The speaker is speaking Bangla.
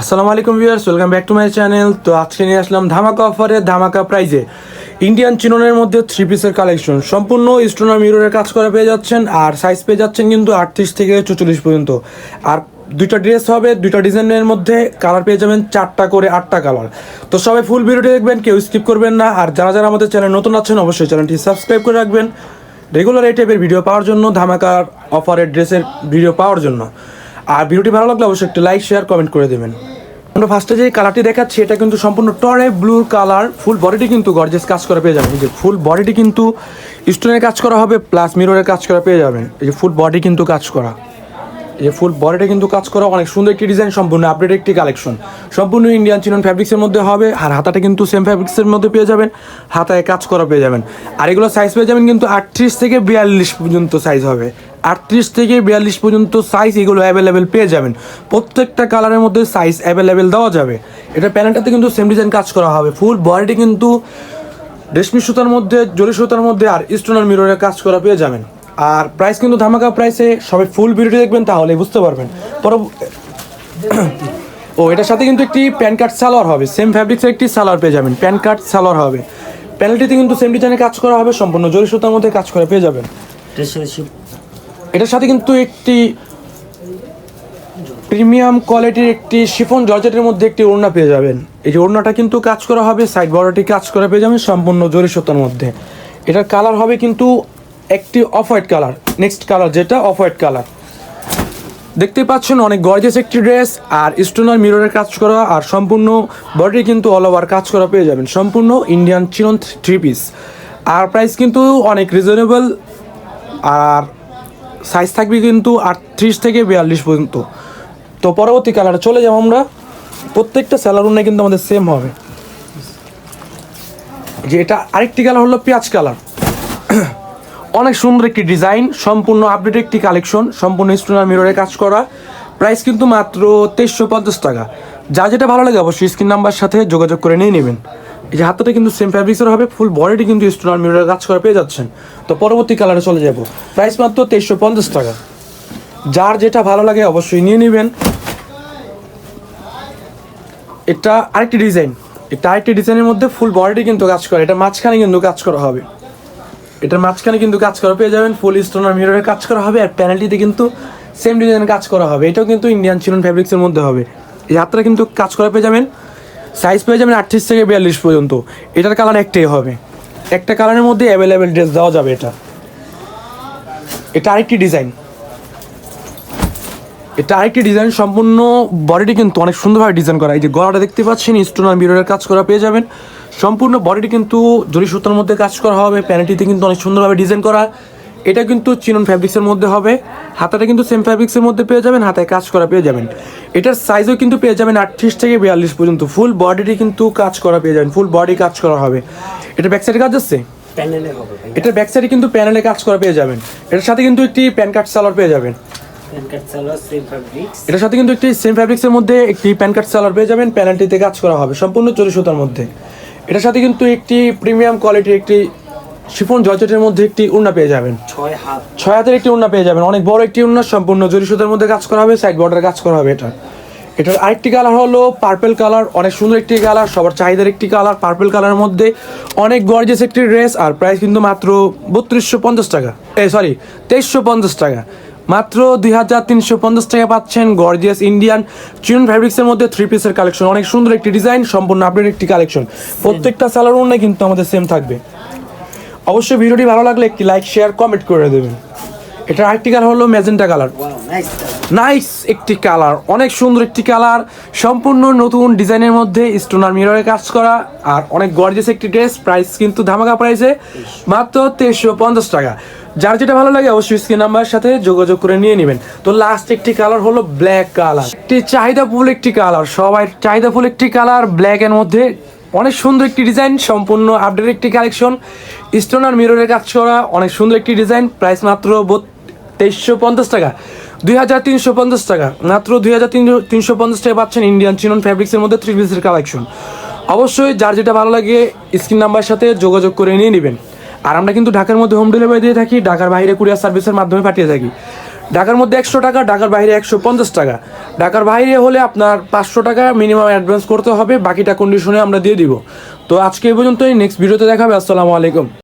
আসসালামু আলাইকুম viewers, welcome back to my channel. তো আজকে নিয়ে আসলাম ধামাকা অফারে ধামাকা প্রাইজে ইন্ডিয়ান চিননের মধ্যে থ্রি পিসের কালেকশন। সম্পূর্ণ স্টোনার মিররের কাজ করা পেয়ে যাচ্ছেন, আর সাইজ পেয়ে যাচ্ছেন কিন্তু 38 থেকে 44 পর্যন্ত। আর দুইটা ড্রেস হবে, দুইটা ডিজাইনের মধ্যে কালার পেয়ে যাবেন 4টা করে 8টা কালার। তো সবাই ফুল ভিডিওটি দেখবেন, কেউ স্কিপ করবেন না। আর যারা যারা আমাদের চ্যানেল নতুন আছেন অবশ্যই চ্যানেলটি সাবস্ক্রাইব করে রাখবেন রেগুলার এই টাইপের ভিডিও পাওয়ার জন্য, ধামাকার অফারের ড্রেসের ভিডিও পাওয়ার জন্য। আর ভিডিওটি ভালো লাগলে অবশ্যই একটু লাইক শেয়ার কমেন্ট করে দেবেন। আমরা ফার্স্টে যে কালারটি দেখাচ্ছি এটা কিন্তু সম্পূর্ণ টরে ব্লু কালার। ফুল বডিটি কিন্তু গর্জিয়াস কাজ করা পেয়ে যাবেন। এই যে ফুল বডিটি কিন্তু স্টোনের কাজ করা হবে প্লাস মিররের কাজ করা পেয়ে যাবেন। এই যে ফুল বডি কিন্তু কাজ করা, এই যে ফুল বডিটা কিন্তু কাজ করা, অনেক সুন্দর একটি ডিজাইন, সম্পূর্ণ আপডেট একটি কালেকশন। সম্পূর্ণ ইন্ডিয়ান চিনন ফ্যাব্রিক্সের মধ্যে হবে। আর হাতাটা কিন্তু সেম ফ্যাব্রিক্সের মধ্যে পেয়ে যাবেন, হাতায় কাজ করা পেয়ে যাবেন। আর এগুলো সাইজ পেয়ে যাবেন কিন্তু 38 থেকে 42 পর্যন্ত সাইজ হবে। 38 থেকে 42 পর্যন্ত সাইজ এগুলো অ্যাভেলেবেল পেয়ে যাবেন। প্রত্যেকটা কালারের মধ্যে সাইজ অ্যাভেলেবেল দেওয়া যাবে। এটা প্যানেলটাতে কিন্তু সেম ডিজাইন কাজ করা হবে। ফুল বডিটি কিন্তু রেশমি সুতার মধ্যে, জরি সুতার মধ্যে আর স্টোনার মিররের কাজ করা পেয়ে যাবেন। আর প্রাইস কিন্তু ধামাকা প্রাইসে, সবাই ফুল ভিডিওটি দেখবেন তাহলে বুঝতে পারবেন। ও এটার সাথে কিন্তু একটি প্যান কাট সালোয়ার হবে, সেম ফ্যাব্রিক্সের একটি সালোয়ার পেয়ে যাবেন, প্যান কাট সালোয়ার হবে। প্যানেলটিতে কিন্তু সেম ডিজাইনের কাজ করা হবে, সম্পূর্ণ জরি সুতার মধ্যে কাজ করা পেয়ে যাবেন। এটার সাথে কিন্তু একটি প্রিমিয়াম কোয়ালিটির একটি শিফন জর্জেটের মধ্যে একটি ওড়না পেয়ে যাবেন। এই যে ওড়নাটা কিন্তু কাজ করা হবে, সাইড বর্ডারটি কাজ করা পেয়ে যাবেন সম্পূর্ণ জরি সুতার মধ্যে। এটার কালার হবে কিন্তু একটি off white colour, next colour যেটা অফ হোয়াইট কালার। দেখতে পাচ্ছেন অনেক গর্জিয়াস একটি ড্রেস, আর স্টোনার মিররের কাজ করা, আর সম্পূর্ণ বডি কিন্তু অল ওভার কাজ করা পেয়ে যাবেন। সম্পূর্ণ ইন্ডিয়ান চিনন থ্রি পিস। আর প্রাইস কিন্তু অনেক রিজনেবল। আর সাইজ থাকবে কিন্তু 38 থেকে 42 পর্যন্ত। তো পরবর্তী কালারে চলে যাবো আমরা। প্রত্যেকটা স্যালার উন্নয় কিন্তু আমাদের সেম হবে। যে এটা আরেকটি কালার হলো পেঁয়াজ কালার। অনেক সুন্দর একটি ডিজাইন, সম্পূর্ণ আপডেট একটি কালেকশন, সম্পূর্ণ স্টোনার মিররে কাজ করা। প্রাইস কিন্তু মাত্র 2350 টাকা। যা যেটা ভালো লাগে অবশ্যই স্ক্রিন নাম্বার সাথে যোগাযোগ করে নিয়ে নেবেন। এই যে হাতটা কিন্তু সেম ফ্যাব্রিক্সের হবে, ফুল বডিটি কিন্তু স্টোনার মিররে কাজ করা পেয়ে যাচ্ছেন। তো পরবর্তী কালারে চলে যাব। প্রাইস মাত্র 2350 টাকা। যার যেটা ভালো লাগে অবশ্যই নিয়ে নেবেন। এটা আরেকটি ডিজাইন, এটা আরেকটি ডিজাইনের মধ্যে ফুল বডিটি কিন্তু কাজ করা, এটা মাঝখানে কিন্তু কাজ করা হবে। এটার মাঝখানে কিন্তু কাজ করা পেয়ে যাবেন, ফুল স্টোনার মিররে কাজ করা হবে। আর প্যানেলটিতে কিন্তু সেম ডিজাইনের কাজ করা হবে। এটাও কিন্তু ইন্ডিয়ান চিনন ফ্যাব্রিক্সের মধ্যে হবে। এই হাতটা কিন্তু কাজ করা পেয়ে যাবেন, সাইজ পেয়ে যাবেন 38 থেকে 42 পর্যন্ত। এটার কালার একটাই হবে, একটা কালারের মধ্যে অ্যাভেলেবেল ড্রেস দেওয়া যাবে। এটা আরেকটি ডিজাইন, এটা আরেকটি ডিজাইন, সম্পূর্ণ বডিটি কিন্তু অনেক সুন্দরভাবে ডিজাইন করা। এই যে গলাটা দেখতে পাচ্ছেন স্টোনার মিররের কাজ করা পেয়ে যাবেন। সম্পূর্ণ বডিটি কিন্তু জরি সুতার মধ্যে কাজ করা হবে, প্যানেলটিতে কিন্তু অনেক সুন্দরভাবে ডিজাইন করা। এটা কিন্তু চিনন ফ্যাব্রিক্সের মধ্যে হবে। হাতাটা কিন্তু সেম ফ্যাব্রিক্সের মধ্যে পেয়ে যাবেন, হাতায় কাজ করা পেয়ে যাবেন। এটার সাইজও কিন্তু পেয়ে যাবেন 38 থেকে 42 পর্যন্ত। ফুল বডিটি কিন্তু কাজ করা পেয়ে যাবেন, ফুল বডি কাজ করা হবে। এটা ব্যাক সাইডে কাজ আছে, এটার ব্যাক সাইডে কিন্তু প্যানেলে কাজ করা পেয়ে যাবেন। এটার সাথে কিন্তু একটি প্যান কাট সালোয়ার পেয়ে যাবেন। এটার সাথে কিন্তু একটি সেম ফ্যাব্রিক্সের মধ্যে একটি প্যান কাট সালোয়ার পেয়ে যাবেন, প্যানেলটিতে কাজ করা হবে সম্পূর্ণ জরি সুতার মধ্যে। এটার সাথে কিন্তু একটি প্রিমিয়াম কোয়ালিটির একটি শিফন জর্জেটের মধ্যে একটি ওড়না পেয়ে যাবেন, 6 হাতের একটি ওড়না পেয়ে যাবেন, অনেক বড় একটি ওড়না, সম্পূর্ণ জরি সুতার মধ্যে কাজ করা হবে, সাইড বর্ডার কাজ করা হবে। এটার আরেকটি কালার হলো পার্পল কালার, অনেক সুন্দর একটি কালার, সবার চাহিদার একটি কালার। পার্পল কালারের মধ্যে অনেক গর্জিয়াস একটি ড্রেস। আর প্রাইস কিন্তু মাত্র 3250 টাকা, 2350 টাকা। মাত্র 2350 টাকা পাচ্ছেন গর্জিয়াস ইন্ডিয়ান চিনন ফ্যাব্রিক্সের মধ্যে থ্রি পিসের কালেকশন। অনেক সুন্দর একটি ডিজাইন, সম্পূর্ণ আপডেট একটি কালেকশন। প্রত্যেকটা সালোয়ার ওড়নায় কিন্তু আমাদের সেম থাকবে। অবশ্যই ভিডিওটি ভালো লাগলে একটি লাইক শেয়ার কমেন্ট করে দেবেন। এটার আরেকটি কালার হলো ম্যাজেন্টা কালার, নাইস একটি কালার, অনেক সুন্দর একটি কালার, সম্পূর্ণ নতুন ডিজাইনের মধ্যে স্টোনার মিররে কাজ করা। আর অনেক গর্জিয়াস একটি ড্রেস। প্রাইস কিন্তু ধামাকা প্রাইসে মাত্র 2350 টাকা। যার যেটা ভালো লাগে অবশ্যই স্ক্রিন নাম্বারের সাথে যোগাযোগ করে নিয়ে নেবেন। তো লাস্ট একটি কালার হলো ব্ল্যাক কালার, একটি চাহিদাফুল একটি কালার, সবাই চাহিদাফুল একটি কালার, ব্ল্যাক এর মধ্যে অনেক সুন্দর একটি ডিজাইন, সম্পূর্ণ আপডেট একটি কালেকশন, স্টোনার মিররের কাজ করা, অনেক সুন্দর একটি ডিজাইন। প্রাইস মাত্র 2350 টাকা, 2350 টাকা, মাত্র 2350 টাকা পাচ্ছেন ইন্ডিয়ান চিনন ফ্যাব্রিক্সের মধ্যে থ্রি পিসের কালেকশন। অবশ্যই যার যেটা ভালো লাগে স্ক্রিন নাম্বারের সাথে যোগাযোগ করে নিয়ে নেবেন। আর আমরা কিন্তু ঢাকার মধ্যে হোম ডেলিভারি দিয়ে থাকি, ঢাকার বাইরে কুরিয়ার সার্ভিসের মাধ্যমে পাঠিয়ে থাকি। ঢাকার মধ্যে 100 টাকা, ঢাকার বাইরে 150 টাকা। ঢাকার বাইরে হলে আপনার 500 টাকা মিনিমাম অ্যাডভান্স করতে হবে, বাকিটা কন্ডিশনে আমরা দিয়ে দিব। তো আজকে এই পর্যন্তই, নেক্সট ভিডিওতে দেখাবে। আসসালামু আলাইকুম।